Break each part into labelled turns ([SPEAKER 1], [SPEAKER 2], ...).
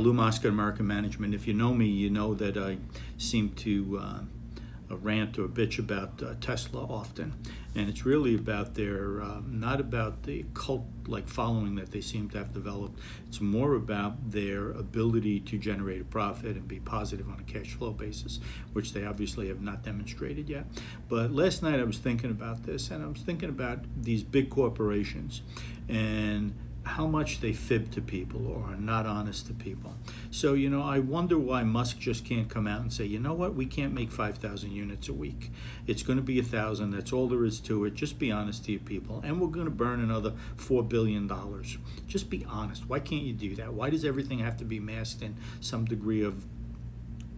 [SPEAKER 1] Lou Mosca, American Management. If you know me, you know that I seem to rant or bitch about Tesla often, and it's really about their not about the cult-like following that they seem to have developed. It's more about their ability to generate a profit and be positive on a cash flow basis, which they obviously have not demonstrated yet. But last night I was thinking about this, and I was thinking about these big corporations and how much they fib to people or are not honest to people. So, I wonder why Musk just can't come out and say, you know what, we can't make 5,000 units a week. It's going to be 1,000. That's all there is to it. Just be honest to your people. And we're going to burn another $4 billion. Just be honest. Why can't you do that? Why does everything have to be masked in some degree of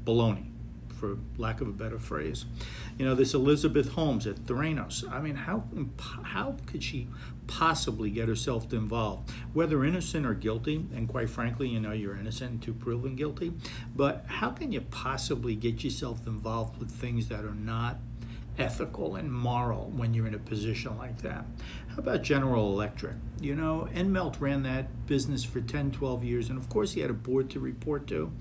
[SPEAKER 1] baloney, for lack of a better phrase? This Elizabeth Holmes at Theranos. I mean, how could she possibly get herself involved, whether innocent or guilty? And quite frankly, you're innocent until proven guilty. But how can you possibly get yourself involved with things that are not ethical and moral when you're in a position like that? How about General Electric? Enmelt ran that business for 10, 12 years, and of course he had a board to report to.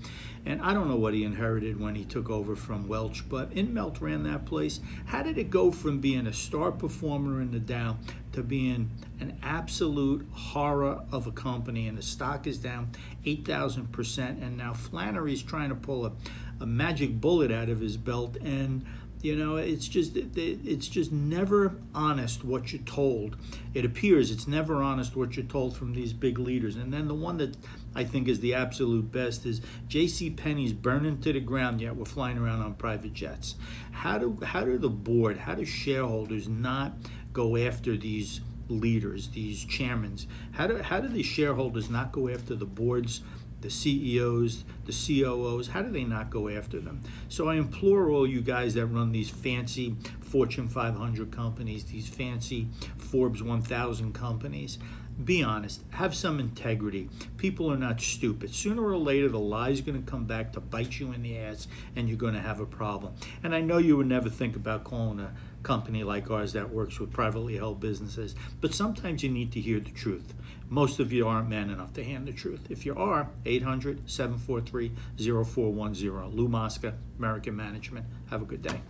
[SPEAKER 1] And I don't know what he inherited when he took over from Welch, but Enmelt ran that place. How did it go from being a star performer in the Dow to being an absolute horror of a company? And the stock is down 8,000%, and now Flannery's trying to pull a magic bullet out of his belt, and it's just never honest what you're told. It appears it's never honest what you're told from these big leaders. And then the one that I think is the absolute best is JC Penney's burning to the ground, yet we're flying around on private jets. How do the board, how do shareholders not go after these leaders, these chairmen? How do the shareholders not go after the boards, the CEOs, the COOs? How do they not go after them? So I implore all you guys that run these fancy Fortune 500 companies, these fancy Forbes 1000 companies, be honest, have some integrity. People are not stupid. Sooner or later, the lie's going to come back to bite you in the ass, and you're going to have a problem. And I know you would never think about calling a company like ours that works with privately held businesses, but sometimes you need to hear the truth. Most of you aren't man enough to hand the truth. If you are, 800-743-0410. Lou Mosca, American Management. Have a good day.